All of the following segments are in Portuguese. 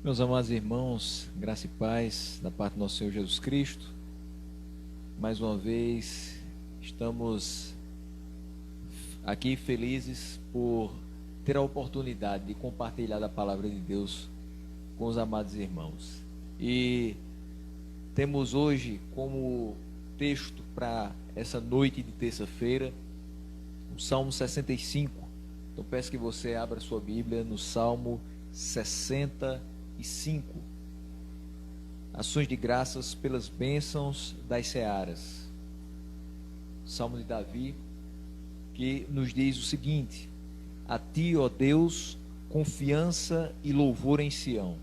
Meus amados irmãos, graça e paz da parte do nosso Senhor Jesus Cristo. Mais uma vez, estamos aqui felizes por ter a oportunidade de compartilhar da palavra de Deus com os amados irmãos. E temos hoje como texto para essa noite de terça-feira o Salmo 65. Então peço que você abra sua Bíblia no Salmo 65. Ações de graças pelas bênçãos das searas. Salmo de Davi, que nos diz o seguinte: a ti, ó Deus, confiança e louvor em Sião,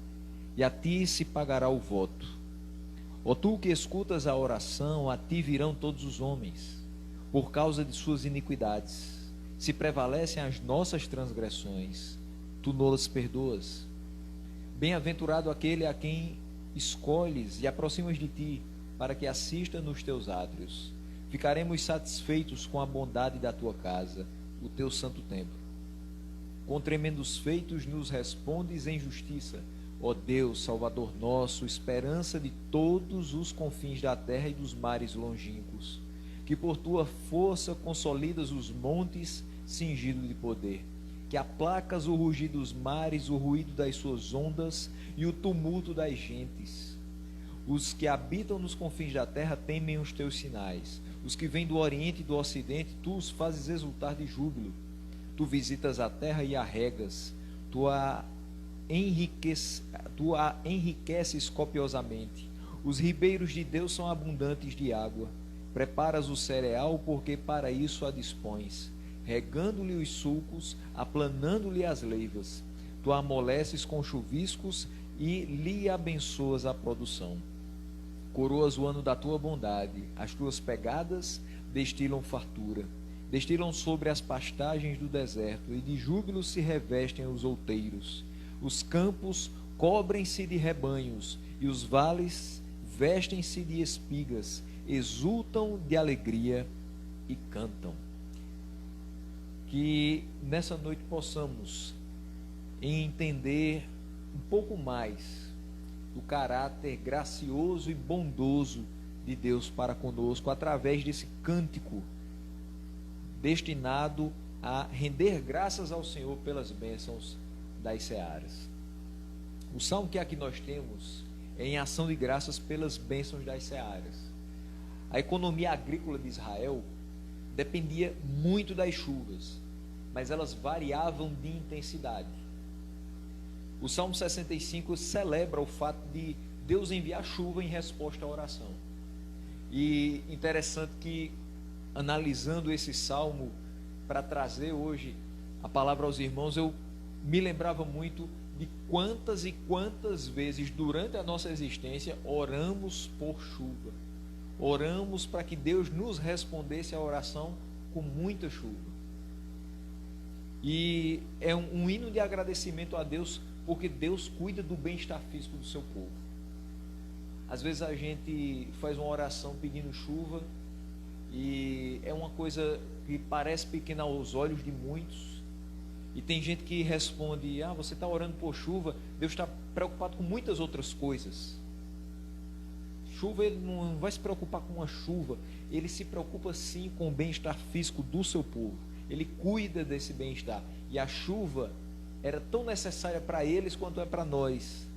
e a ti se pagará o voto. Ó tu que escutas a oração, a ti virão todos os homens, por causa de suas iniquidades. Se prevalecem as nossas transgressões, tu nolas perdoas. Bem-aventurado aquele a quem escolhes e aproximas de ti, para que assista nos teus átrios. Ficaremos satisfeitos com a bondade da tua casa, o teu santo templo. Com tremendos feitos nos respondes em justiça, ó Deus, Salvador nosso, esperança de todos os confins da terra e dos mares longínquos, que por tua força consolidas os montes cingidos de poder, que aplacas o rugir dos mares, o ruído das suas ondas e o tumulto das gentes. Os que habitam nos confins da terra temem os teus sinais. Os que vêm do oriente e do ocidente, tu os fazes exultar de júbilo. Tu visitas a terra e a regas. Tu a enriqueces copiosamente. Os ribeiros de Deus são abundantes de água. Preparas o cereal, porque para isso a dispões, regando-lhe os sulcos, aplanando-lhe as leivas. Tu a amoleces com chuviscos e lhe abençoas a produção. Coroas o ano da tua bondade, as tuas pegadas destilam fartura. Destilam sobre as pastagens do deserto, e de júbilo se revestem os outeiros. Os campos cobrem-se de rebanhos, e os vales vestem-se de espigas, exultam de alegria e cantam. Que nessa noite possamos entender um pouco mais do caráter gracioso e bondoso de Deus para conosco, através desse cântico destinado a render graças ao Senhor pelas bênçãos das searas. O salmo que aqui nós temos é em ação de graças pelas bênçãos das searas. A economia agrícola de Israel dependia muito das chuvas, mas elas variavam de intensidade. O Salmo 65 celebra o fato de Deus enviar chuva em resposta à oração. E interessante que, analisando esse salmo para trazer hoje a palavra aos irmãos, eu me lembrava muito de quantas e quantas vezes durante a nossa existência oramos por chuva. Oramos para que Deus nos respondesse a oração com muita chuva. E é um hino de agradecimento a Deus, porque Deus cuida do bem-estar físico do seu povo. Às vezes a gente faz uma oração pedindo chuva, e é uma coisa que parece pequena aos olhos de muitos, e tem gente que responde: você está orando por chuva, Deus está preocupado com muitas outras coisas. Chuva, ele não vai se preocupar com a chuva, ele se preocupa sim com o bem-estar físico do seu povo. Ele cuida desse bem-estar, e a chuva era tão necessária para eles quanto é para nós,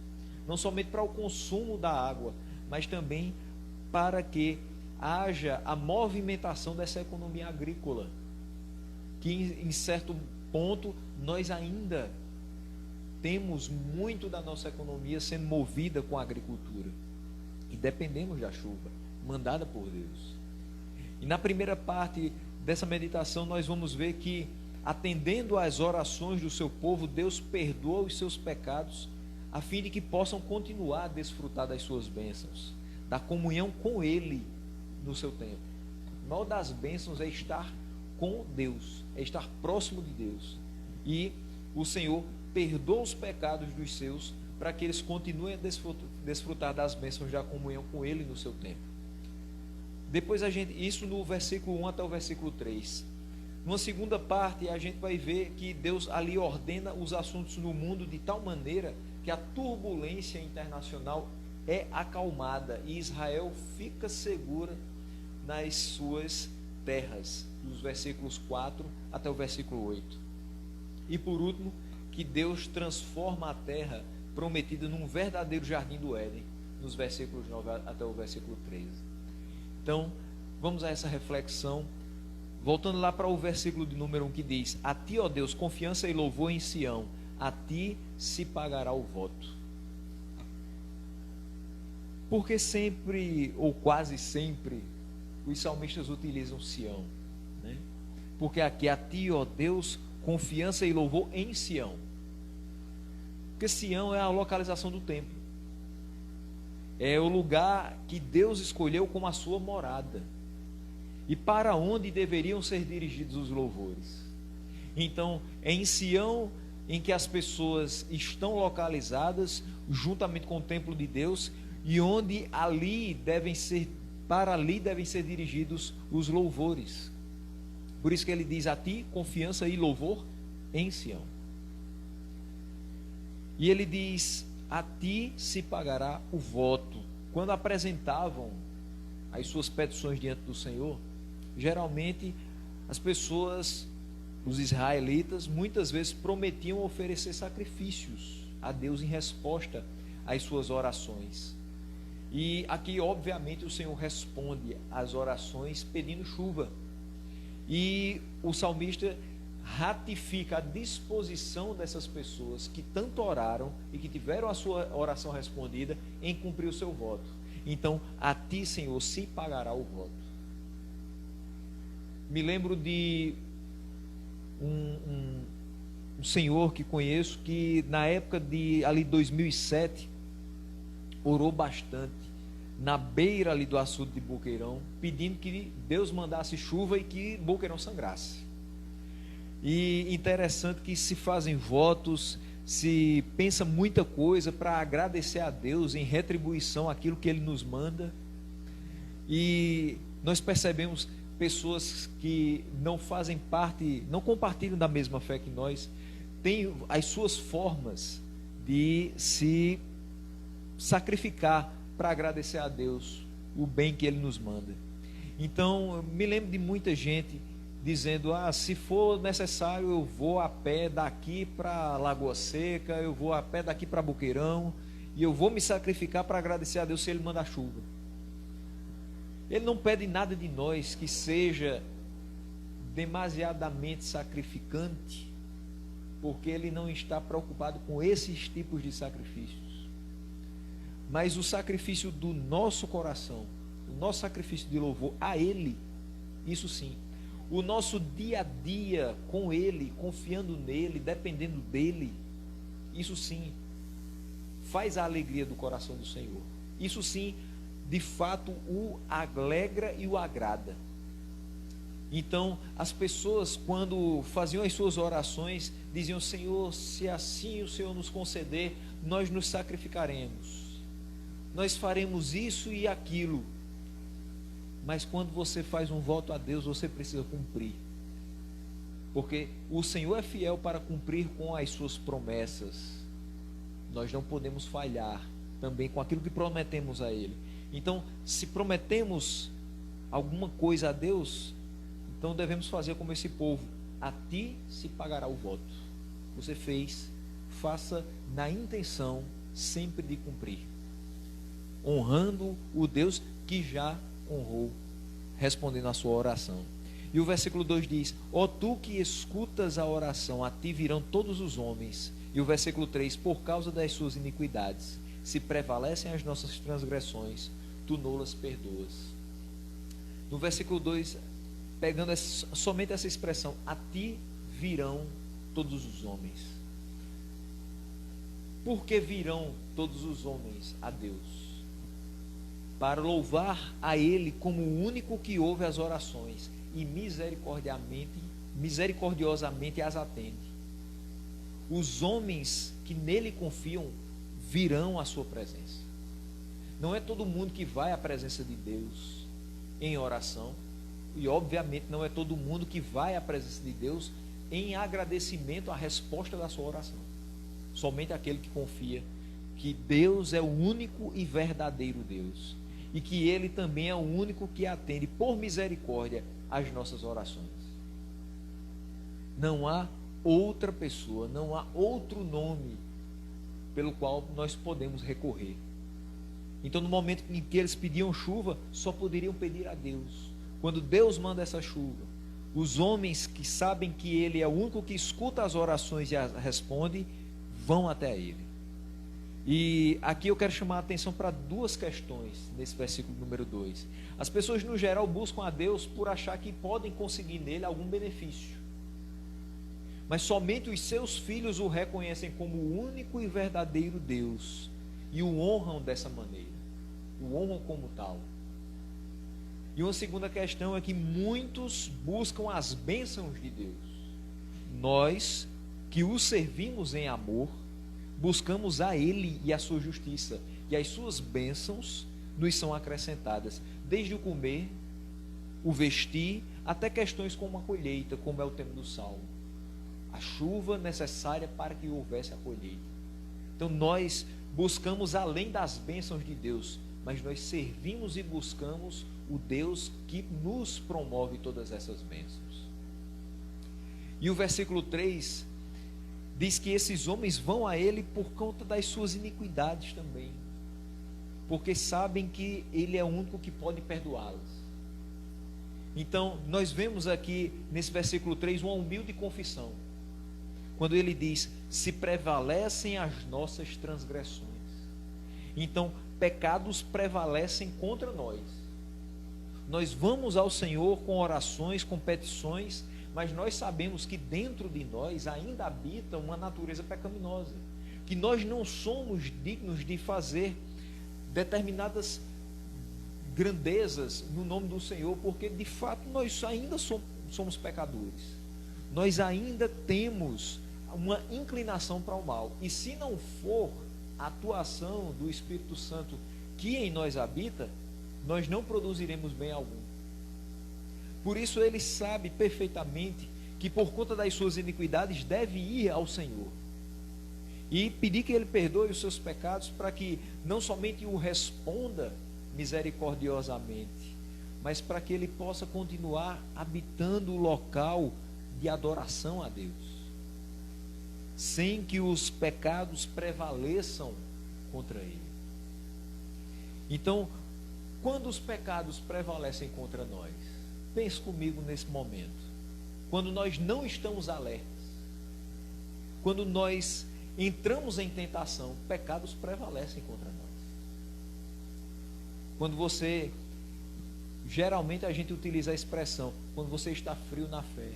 não somente para o consumo da água, mas também para que haja a movimentação dessa economia agrícola, que em certo ponto nós ainda temos muito da nossa economia sendo movida com a agricultura, e dependemos da chuva mandada por Deus. E na primeira parte dessa meditação nós vamos ver que, atendendo às orações do seu povo, Deus perdoa os seus pecados, a fim de que possam continuar a desfrutar das suas bênçãos, da comunhão com Ele no seu tempo. A maior das bênçãos é estar com Deus, é estar próximo de Deus. E o Senhor perdoa os pecados dos seus, para que eles continuem a desfrutar das bênçãos da comunhão com Ele no seu tempo. Depois isso no versículo 1 até o versículo 3. Numa segunda parte, a gente vai ver que Deus ali ordena os assuntos no mundo de tal maneira que a turbulência internacional é acalmada e Israel fica segura nas suas terras, dos versículos 4 até o versículo 8. E por último, que Deus transforma a terra prometida num verdadeiro jardim do Éden, nos versículos 9 até o versículo 13. Então, vamos a essa reflexão, voltando lá para o versículo de número 1 que diz: a ti, ó Deus, confiança e louvor em Sião, a ti se pagará o voto. Porque sempre, ou quase sempre, os salmistas utilizam Sião, né? Porque aqui, a ti, ó Deus, confiança e louvor em Sião. Porque Sião é a localização do templo. É o lugar que Deus escolheu como a sua morada. E para onde deveriam ser dirigidos os louvores. Então, é em Sião em que as pessoas estão localizadas, juntamente com o templo de Deus, e onde para ali devem ser dirigidos os louvores. Por isso que ele diz: a ti confiança e louvor em Sião. E ele diz: a ti se pagará o voto. Quando apresentavam as suas petições diante do Senhor, geralmente as pessoas, os israelitas, muitas vezes prometiam oferecer sacrifícios a Deus em resposta às suas orações. E aqui, obviamente, o Senhor responde às orações pedindo chuva. E o salmista ratifica a disposição dessas pessoas que tanto oraram e que tiveram a sua oração respondida em cumprir o seu voto. Então, a ti, Senhor, se pagará o voto. Me lembro de um senhor que conheço que na época de ali 2007 orou bastante na beira ali do açude de Boqueirão, pedindo que Deus mandasse chuva e que Boqueirão sangrasse. E interessante que se fazem votos, se pensa muita coisa para agradecer a Deus em retribuição àquilo que Ele nos manda. E nós percebemos pessoas que não fazem parte, não compartilham da mesma fé que nós, têm as suas formas de se sacrificar para agradecer a Deus o bem que Ele nos manda. Então, eu me lembro de muita gente dizendo: se for necessário, eu vou a pé daqui para Lagoa Seca, eu vou a pé daqui para Boqueirão, e eu vou me sacrificar para agradecer a Deus se Ele mandar chuva. Ele não pede nada de nós que seja demasiadamente sacrificante, porque Ele não está preocupado com esses tipos de sacrifícios. Mas o sacrifício do nosso coração, o nosso sacrifício de louvor a Ele, isso sim. O nosso dia a dia com Ele, confiando nele, dependendo dEle, isso sim faz a alegria do coração do Senhor. Isso sim, de fato, o alegra e o agrada. Então, as pessoas, quando faziam as suas orações, diziam: Senhor, se assim o Senhor nos conceder, nós nos sacrificaremos. Nós faremos isso e aquilo. Mas quando você faz um voto a Deus, você precisa cumprir. Porque o Senhor é fiel para cumprir com as suas promessas. Nós não podemos falhar também com aquilo que prometemos a Ele. Então, se prometemos alguma coisa a Deus, então devemos fazer como esse povo: a ti se pagará o voto. Você fez, faça na intenção sempre de cumprir, honrando o Deus que já honrou, respondendo a sua oração. E o versículo 2 diz: ó tu que escutas a oração, a ti virão todos os homens. E o versículo 3: por causa das suas iniquidades, se prevalecem as nossas transgressões, tu não-las perdoas. No versículo 2, pegando somente essa expressão: a ti virão todos os homens. Por que virão todos os homens a Deus? Para louvar a Ele como o único que ouve as orações e misericordiosamente as atende. Os homens que nele confiam virão à sua presença. Não é todo mundo que vai à presença de Deus em oração, e obviamente não é todo mundo que vai à presença de Deus em agradecimento à resposta da sua oração. Somente aquele que confia que Deus é o único e verdadeiro Deus, e que Ele também é o único que atende por misericórdia às nossas orações. Não há outra pessoa, não há outro nome pelo qual nós podemos recorrer. Então, no momento em que eles pediam chuva, só poderiam pedir a Deus. Quando Deus manda essa chuva, os homens que sabem que Ele é o único que escuta as orações e as responde, vão até Ele. E aqui eu quero chamar a atenção para duas questões nesse versículo número 2. As pessoas no geral buscam a Deus por achar que podem conseguir nele algum benefício. Mas somente os seus filhos o reconhecem como o único e verdadeiro Deus e o honram dessa maneira, o honram como tal. E uma segunda questão é que muitos buscam as bênçãos de Deus. Nós, que o servimos em amor, buscamos a Ele e a sua justiça, e as suas bênçãos nos são acrescentadas, desde o comer, o vestir, até questões como a colheita, como é o tema do Salmo. A chuva necessária para que houvesse a colheita. Então nós buscamos além das bênçãos de Deus, mas nós servimos e buscamos o Deus que nos promove todas essas bênçãos. E o versículo 3 diz que esses homens vão a Ele por conta das suas iniquidades também, porque sabem que Ele é o único que pode perdoá-las. Então nós vemos aqui nesse versículo 3 uma humilde confissão, quando ele diz: se prevalecem as nossas transgressões. Então, pecados prevalecem contra nós. Nós vamos ao Senhor com orações, com petições, mas nós sabemos que dentro de nós ainda habita uma natureza pecaminosa, que nós não somos dignos de fazer determinadas grandezas no nome do Senhor, porque de fato nós ainda somos pecadores. Nós ainda temos uma inclinação para o mal, e se não for a atuação do Espírito Santo que em nós habita, nós não produziremos bem algum. Por isso ele sabe perfeitamente que por conta das suas iniquidades deve ir ao Senhor e pedir que Ele perdoe os seus pecados, para que não somente o responda misericordiosamente, mas para que ele possa continuar habitando o local de adoração a Deus, sem que os pecados prevaleçam contra ele. Então, quando os pecados prevalecem contra nós, pense comigo nesse momento, quando nós não estamos alertas, quando nós entramos em tentação, pecados prevalecem contra nós. Quando você, geralmente a gente utiliza a expressão, quando você está frio na fé,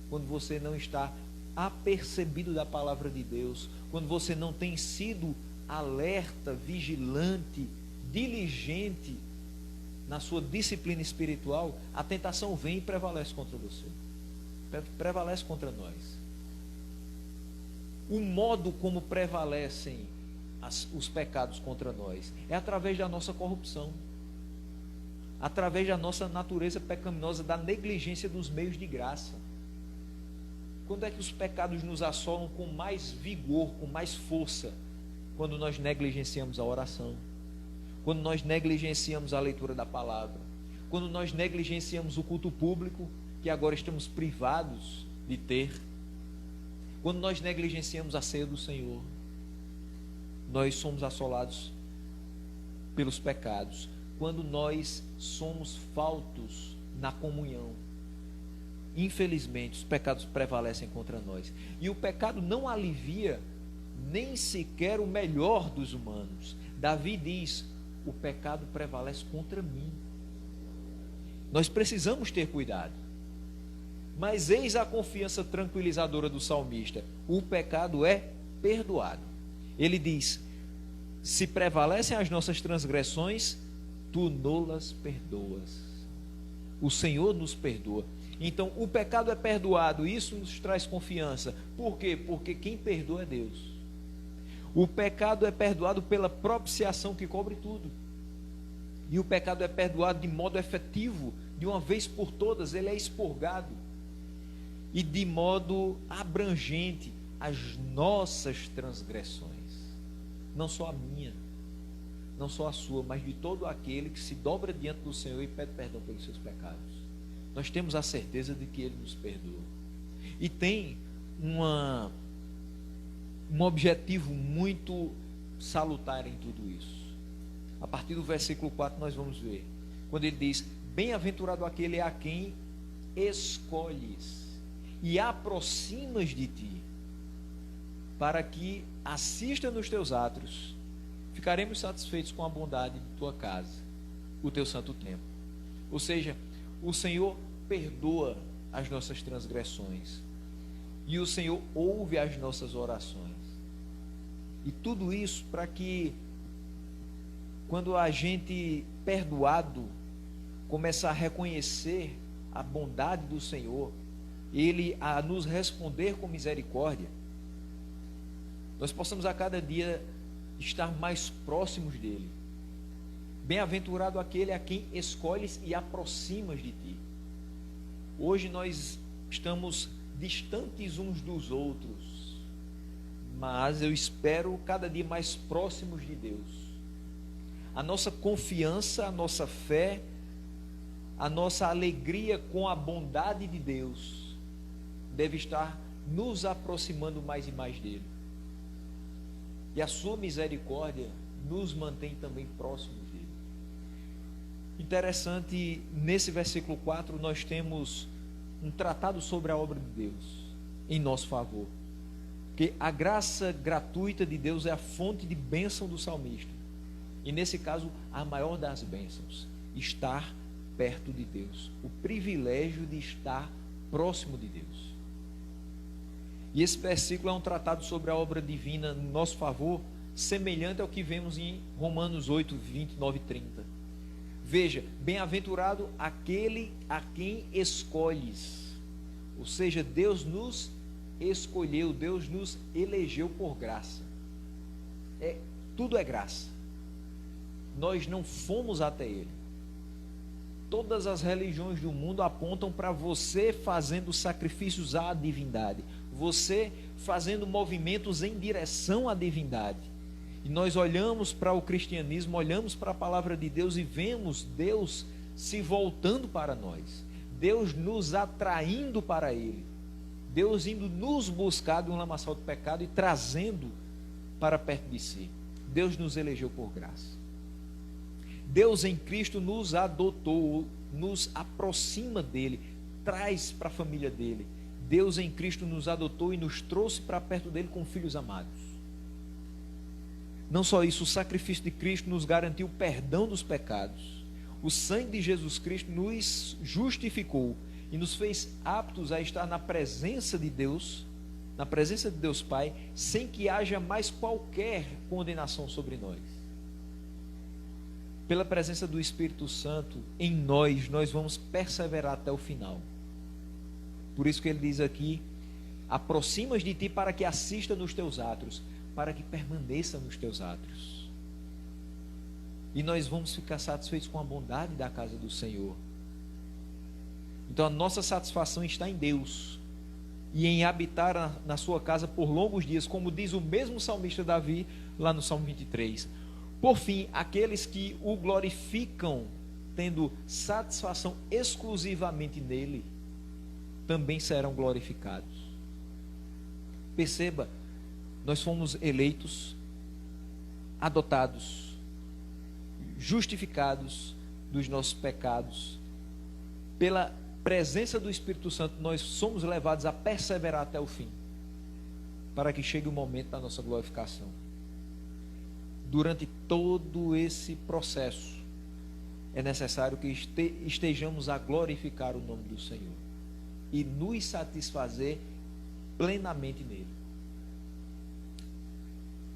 quando você não está apercebido da palavra de Deus, quando você não tem sido alerta, vigilante, diligente na sua disciplina espiritual, a tentação vem e prevalece contra você, prevalece contra nós. O modo como prevalecem os pecados contra nós é através da nossa corrupção, através da nossa natureza pecaminosa, da negligência dos meios de graça. Quando é que os pecados nos assolam com mais vigor, com mais força? Quando nós negligenciamos a oração, quando nós negligenciamos a leitura da palavra, quando nós negligenciamos o culto público, que agora estamos privados de ter, quando nós negligenciamos a ceia do Senhor, nós somos assolados pelos pecados. Quando nós somos faltos na comunhão, infelizmente os pecados prevalecem contra nós. E o pecado não alivia nem sequer o melhor dos humanos. Davi diz: o pecado prevalece contra mim. Nós precisamos ter cuidado. Mas eis a confiança tranquilizadora do salmista: o pecado é perdoado. Ele diz: se prevalecem as nossas transgressões, tu nolas perdoas. O Senhor nos perdoa. Então o pecado é perdoado, isso nos traz confiança. Por quê? Porque quem perdoa é Deus. O pecado é perdoado pela propiciação que cobre tudo. E o pecado é perdoado de modo efetivo, de uma vez por todas, ele é expurgado. E de modo abrangente, as nossas transgressões. não só a minha, não só a sua, mas de todo aquele que se dobra diante do Senhor e pede perdão pelos seus pecados. Nós temos a certeza de que Ele nos perdoa. E tem um objetivo muito salutar em tudo isso. A partir do versículo 4 nós vamos ver, quando ele diz: bem-aventurado aquele a quem escolhes e aproximas de ti, para que assista nos teus atos. Ficaremos satisfeitos com a bondade de tua casa, o teu santo templo. Ou seja, o Senhor perdoa as nossas transgressões e o Senhor ouve as nossas orações. E tudo isso para que, quando a gente, perdoado, começar a reconhecer a bondade do Senhor, Ele a nos responder com misericórdia, nós possamos a cada dia estar mais próximos dEle. Bem-aventurado aquele a quem escolhes e aproximas de ti. Hoje nós estamos distantes uns dos outros, mas eu espero cada dia mais próximos de Deus. A nossa confiança, a nossa fé, a nossa alegria com a bondade de Deus deve estar nos aproximando mais e mais dele. E a sua misericórdia nos mantém também próximos dele. Interessante, nesse versículo 4 nós temos um tratado sobre a obra de Deus em nosso favor. Porque a graça gratuita de Deus é a fonte de bênção do salmista. E nesse caso, a maior das bênçãos, estar perto de Deus. O privilégio de estar próximo de Deus. E esse versículo é um tratado sobre a obra divina no nosso favor, semelhante ao que vemos em Romanos 8, 29 e 30. Veja, bem-aventurado aquele a quem escolhes. Ou seja, Deus nos escolheu, Deus nos elegeu por graça. Tudo é graça. Nós não fomos até Ele. Todas as religiões do mundo apontam para você fazendo sacrifícios à divindade, você fazendo movimentos em direção à divindade. E nós olhamos para o cristianismo, olhamos para a palavra de Deus e vemos Deus se voltando para nós, Deus nos atraindo para Ele, Deus indo nos buscar de um lamaçal do pecado e trazendo para perto de si. Deus nos elegeu por graça. Deus em Cristo nos adotou, nos aproxima dele, traz para a família dele. Deus em Cristo nos adotou e nos trouxe para perto dele como filhos amados. Não só isso, o sacrifício de Cristo nos garantiu o perdão dos pecados. O sangue de Jesus Cristo nos justificou e nos fez aptos a estar na presença de Deus, na presença de Deus Pai, sem que haja mais qualquer condenação sobre nós. Pela presença do Espírito Santo em nós, nós vamos perseverar até o final. Por isso que ele diz aqui: aproximas de ti para que assista nos teus atos, para que permaneça nos teus atos. E nós vamos ficar satisfeitos com a bondade da casa do Senhor. Então a nossa satisfação está em Deus e em habitar na sua casa por longos dias, como diz o mesmo salmista Davi lá no Salmo 23. Por fim, aqueles que o glorificam, tendo satisfação exclusivamente nele, também serão glorificados. Perceba, nós fomos eleitos, adotados, justificados dos nossos pecados. Pela presença do Espírito Santo, nós somos levados a perseverar até o fim, para que chegue o momento da nossa glorificação. Durante todo esse processo, é necessário que estejamos a glorificar o nome do Senhor e nos satisfazer plenamente nele.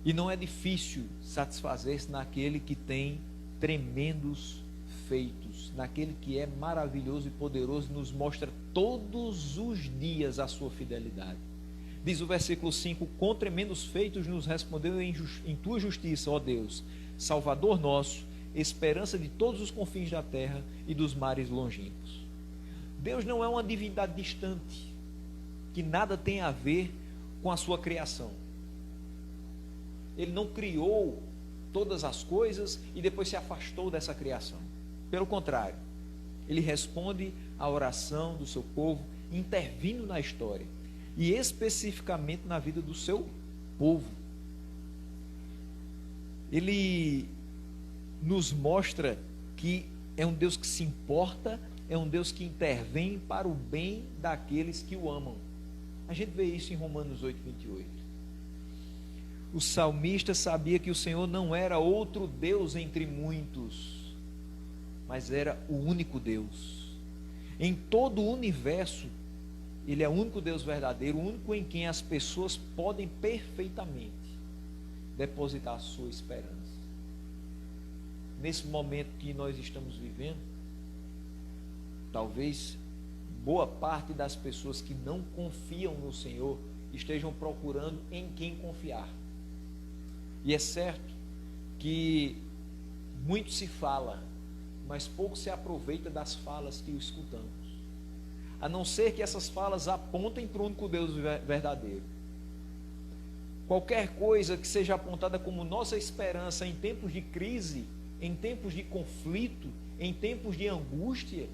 E não é difícil satisfazer-se naquele que tem tremendos feitos, naquele que é maravilhoso e poderoso e nos mostra todos os dias a sua fidelidade. Diz o versículo 5: com tremendos feitos nos respondeu em tua justiça, ó Deus, Salvador nosso, esperança de todos os confins da terra e dos mares longínquos. Deus não é uma divindade distante, que nada tem a ver com a sua criação. Ele não criou todas as coisas e depois se afastou dessa criação. Pelo contrário, ele responde à oração do seu povo, intervindo na história e especificamente na vida do seu povo. Ele nos mostra que é um Deus que se importa, é um Deus que intervém para o bem daqueles que o amam. A gente vê isso em Romanos 8:28. O salmista sabia que o Senhor não era outro Deus entre muitos, mas era o único Deus. Em todo o universo, Ele é o único Deus verdadeiro, o único em quem as pessoas podem perfeitamente depositar a sua esperança. Nesse momento que nós estamos vivendo, talvez boa parte das pessoas que não confiam no Senhor estejam procurando em quem confiar. E é certo que muito se fala, mas pouco se aproveita das falas que escutamos, a não ser que essas falas apontem para o único Deus verdadeiro. Qualquer coisa que seja apontada como nossa esperança em tempos de crise, em tempos de conflito, em tempos de angústia,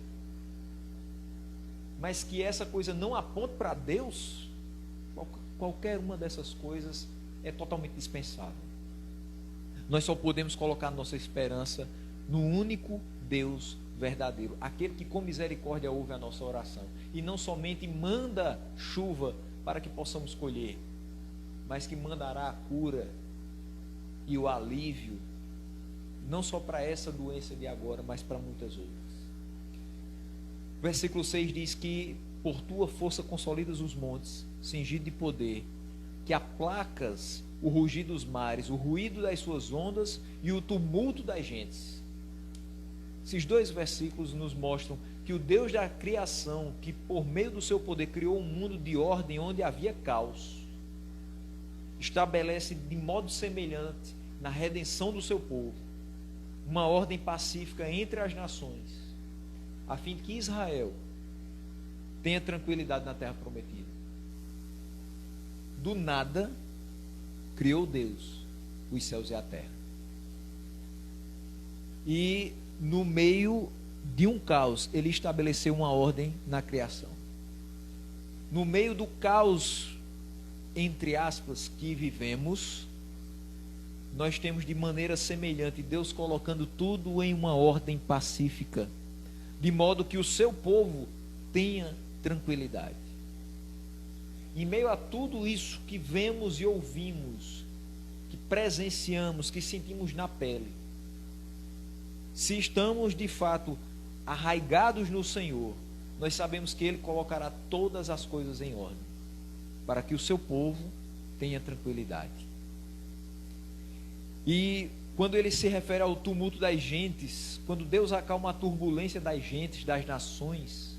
mas que essa coisa não aponte para Deus, qualquer uma dessas coisas é totalmente dispensável. Nós só podemos colocar nossa esperança no único Deus verdadeiro, aquele que com misericórdia ouve a nossa oração e não somente manda chuva para que possamos colher, mas que mandará a cura e o alívio, não só para essa doença de agora, mas para muitas outras. Versículo 6 diz que por tua força consolidas os montes, cingido de poder, que aplacas o rugir dos mares, o ruído das suas ondas e o tumulto das gentes. Esses dois versículos nos mostram que o Deus da criação, que por meio do seu poder criou um mundo de ordem onde havia caos, estabelece de modo semelhante na redenção do seu povo uma ordem pacífica entre as nações, a fim de que Israel tenha tranquilidade na terra prometida. Do nada criou Deus os céus e a terra, e no meio de um caos Ele estabeleceu uma ordem na criação. No meio do caos, entre aspas, que vivemos, nós temos de maneira semelhante Deus colocando tudo em uma ordem pacífica, de modo que o seu povo tenha tranquilidade. Em meio a tudo isso que vemos e ouvimos, que presenciamos, que sentimos na pele, se estamos de fato arraigados no Senhor, nós sabemos que Ele colocará todas as coisas em ordem, para que o seu povo tenha tranquilidade. E quando ele se refere ao tumulto das gentes, quando Deus acalma a turbulência das gentes, das nações,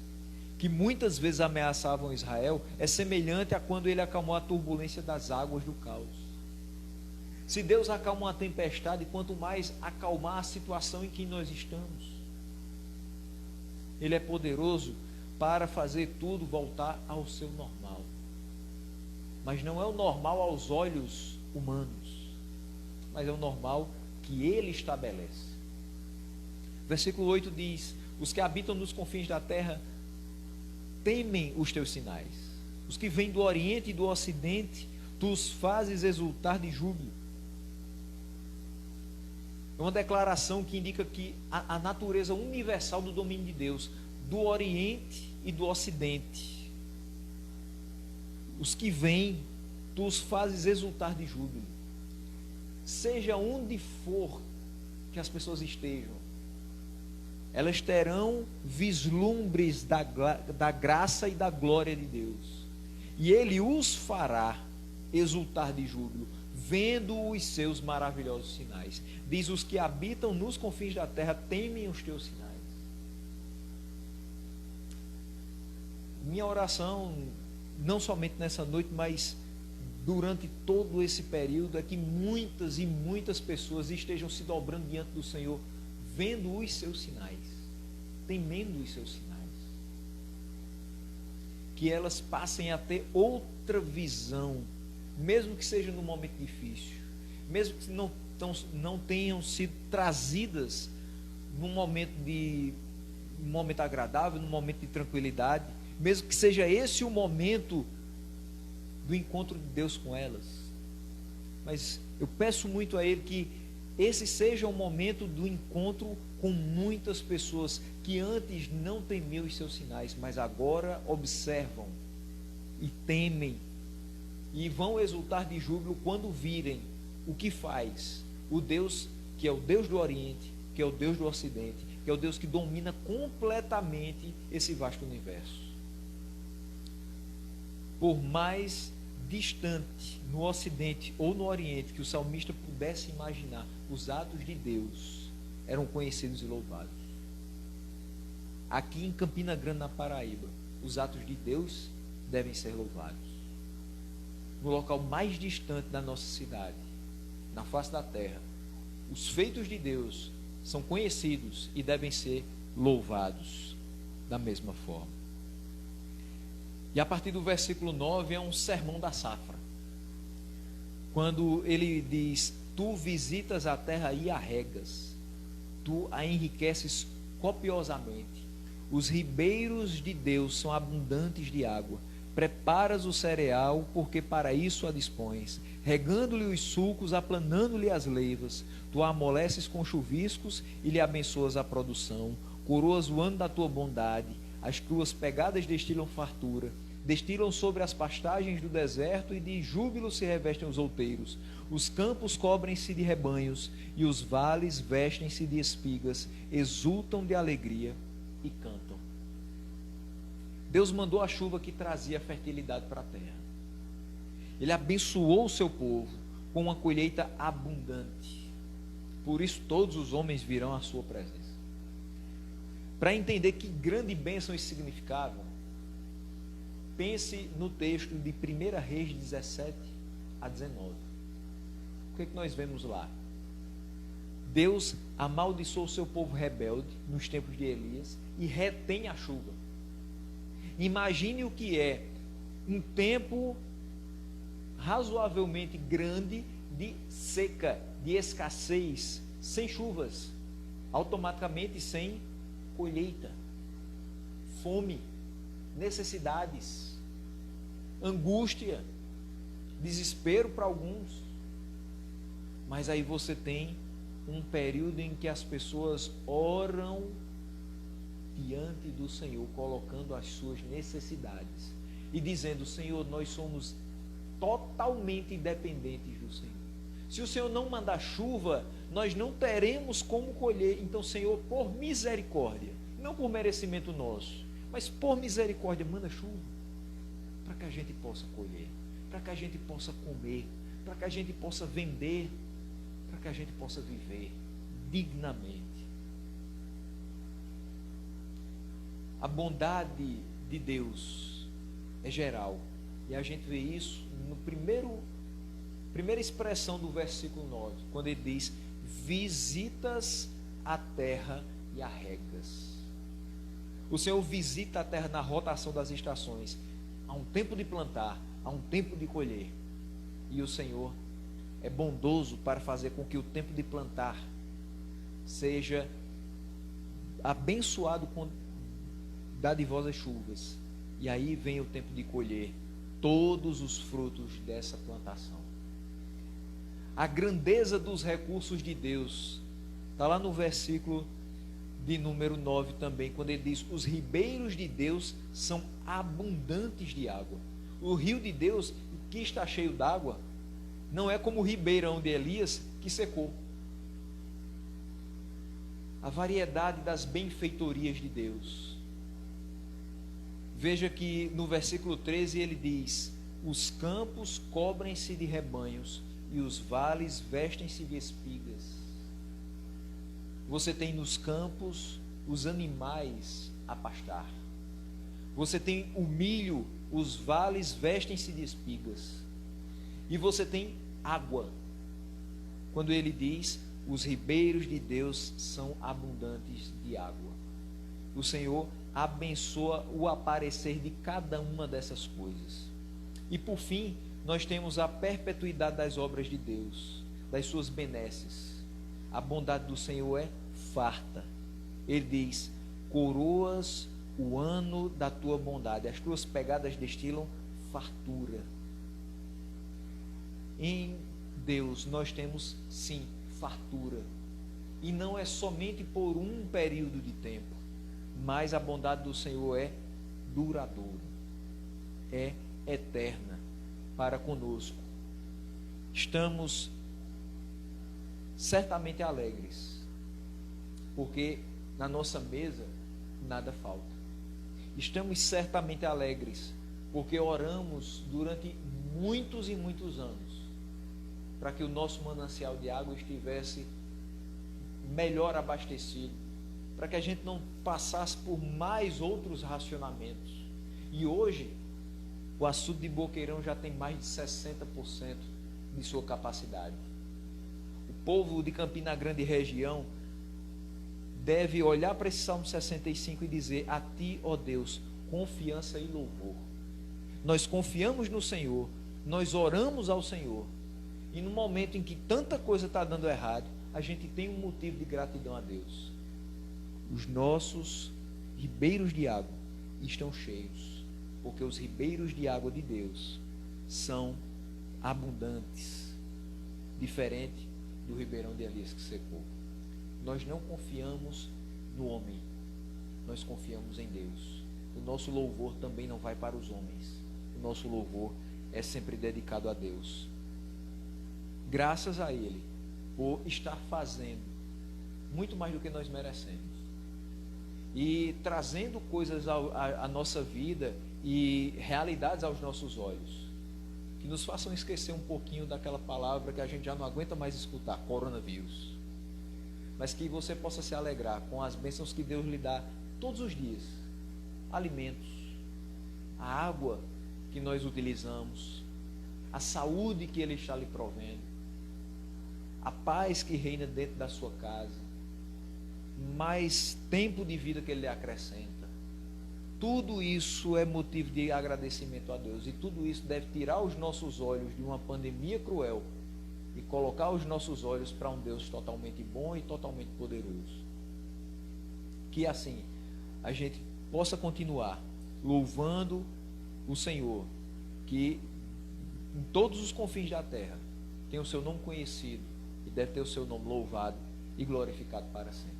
que muitas vezes ameaçavam Israel, é semelhante a quando ele acalmou a turbulência das águas do caos. Se Deus acalma uma tempestade, quanto mais acalmar a situação em que nós estamos. Ele é poderoso para fazer tudo voltar ao seu normal. Mas não é o normal aos olhos humanos, mas é o normal que Ele estabelece. Versículo 8 diz: os que habitam nos confins da terra temem os teus sinais. Os que vêm do oriente e do ocidente, tu os fazes exultar de júbilo. É uma declaração que indica que a natureza universal do domínio de Deus, do oriente e do ocidente, os que vêm, tu os fazes exultar de júbilo. Seja onde for que as pessoas estejam, elas terão vislumbres da graça e da glória de Deus, e Ele os fará exultar de júbilo, vendo os seus maravilhosos sinais. Diz: os que habitam nos confins da terra temem os teus sinais. Minha oração, não somente nessa noite, mas durante todo esse período, é que muitas e muitas pessoas estejam se dobrando diante do Senhor, vendo os seus sinais, temendo os seus sinais. Que elas passem a ter outra visão, mesmo que seja num momento difícil, mesmo que não tenham sido trazidas num momento agradável, num momento de tranquilidade, mesmo que seja esse o momento do encontro de Deus com elas. Mas eu peço muito a Ele que esse seja o momento do encontro com muitas pessoas que antes não temiam os seus sinais, mas agora observam e temem e vão exultar de júbilo quando virem o que faz o Deus que é o Deus do Oriente, que é o Deus do Ocidente, que é o Deus que domina completamente esse vasto universo. Por mais distante no Ocidente ou no Oriente que o salmista pudesse imaginar, os atos de Deus eram conhecidos e louvados. Aqui em Campina Grande, na Paraíba, os atos de Deus devem ser louvados. No local mais distante da nossa cidade, na face da terra, os feitos de Deus são conhecidos e devem ser louvados da mesma forma. E a partir do versículo 9 é um sermão da safra. Quando ele diz: tu visitas a terra e a regas, tu a enriqueces copiosamente. Os ribeiros de Deus são abundantes de água. Preparas o cereal, porque para isso a dispões. Regando-lhe os sulcos, aplanando-lhe as leivas. Tu a amoleces com chuviscos e lhe abençoas a produção. Coroas o ano da tua bondade. As tuas pegadas destilam fartura. Destilam sobre as pastagens do deserto, e de júbilo se revestem os outeiros. Os campos cobrem-se de rebanhos, e os vales vestem-se de espigas. Exultam de alegria e cantam. Deus mandou a chuva que trazia fertilidade para a terra. Ele abençoou o seu povo com uma colheita abundante. Por isso todos os homens virão à sua presença. Para entender que grande bênção isso significava, pense no texto de 1 Reis 17 a 19. O que é que nós vemos lá? Deus amaldiçoou o seu povo rebelde nos tempos de Elias e retém a chuva. Imagine o que é um tempo razoavelmente grande de seca, de escassez, sem chuvas, automaticamente sem colheita, fome, necessidades, angústia, desespero para alguns. Mas aí você tem um período em que as pessoas oram diante do Senhor, colocando as suas necessidades e dizendo: Senhor, nós somos totalmente dependentes do Senhor. Se o Senhor não mandar chuva, nós não teremos como colher. Então, Senhor, por misericórdia, não por merecimento nosso, mas por misericórdia, manda chuva para que a gente possa colher, para que a gente possa comer, para que a gente possa vender, para que a gente possa viver dignamente. A bondade de Deus é geral, e a gente vê isso no primeira expressão do versículo 9, quando ele diz: visitas a terra e a regas. O Senhor visita a terra na rotação das estações. Há um tempo de plantar, há um tempo de colher, e o Senhor é bondoso para fazer com que o tempo de plantar seja abençoado com dadivosas chuvas, e aí vem o tempo de colher todos os frutos dessa plantação. A grandeza dos recursos de Deus está lá no versículo de número 9 também, quando ele diz: os ribeiros de Deus são abundantes de água. O rio de Deus, que está cheio d'água, não é como o ribeirão de Elias, que secou. A variedade das benfeitorias de Deus. Veja que no versículo 13 ele diz: os campos cobrem-se de rebanhos e os vales vestem-se de espigas. Você tem nos campos os animais a pastar. Você tem o milho, os vales vestem-se de espigas. E você tem água. Quando ele diz: os ribeiros de Deus são abundantes de água. O Senhor abençoa o aparecer de cada uma dessas coisas. E por fim, nós temos a perpetuidade das obras de Deus. das suas benesses. A bondade do Senhor é farta. Ele diz: coroas o ano da tua bondade, as tuas pegadas destilam fartura. Em Deus nós temos sim fartura, e não é somente por um período de tempo, mas a bondade do Senhor é duradoura, é eterna para conosco. Estamos certamente alegres, porque na nossa mesa nada falta. Estamos certamente alegres, porque oramos durante muitos e muitos anos para que o nosso manancial de água estivesse melhor abastecido, para que a gente não passasse por mais outros racionamentos. E hoje, o açude de Boqueirão já tem mais de 60% de sua capacidade. O povo de Campina Grande e região deve olhar para esse Salmo 65 e dizer: a ti, ó Deus, confiança e louvor. Nós confiamos no Senhor, nós oramos ao Senhor, e no momento em que tanta coisa está dando errado, a gente tem um motivo de gratidão a Deus. Os nossos ribeiros de água estão cheios, porque os ribeiros de água de Deus são abundantes, diferente do ribeirão de Elias que secou. Nós não confiamos no homem, nós confiamos em Deus. O nosso louvor também não vai para os homens, o nosso louvor é sempre dedicado a Deus. Graças a Ele por estar fazendo muito mais do que nós merecemos, e trazendo coisas à nossa vida e realidades aos nossos olhos, que nos façam esquecer um pouquinho daquela palavra que a gente já não aguenta mais escutar, coronavírus, mas que você possa se alegrar com as bênçãos que Deus lhe dá todos os dias, alimentos, a água que nós utilizamos, a saúde que Ele está lhe provendo, a paz que reina dentro da sua casa, mais tempo de vida que Ele lhe acrescenta. Tudo isso é motivo de agradecimento a Deus, e tudo isso deve tirar os nossos olhos de uma pandemia cruel e colocar os nossos olhos para um Deus totalmente bom e totalmente poderoso. Que assim a gente possa continuar louvando o Senhor, que em todos os confins da terra tem o seu nome conhecido e deve ter o seu nome louvado e glorificado para sempre.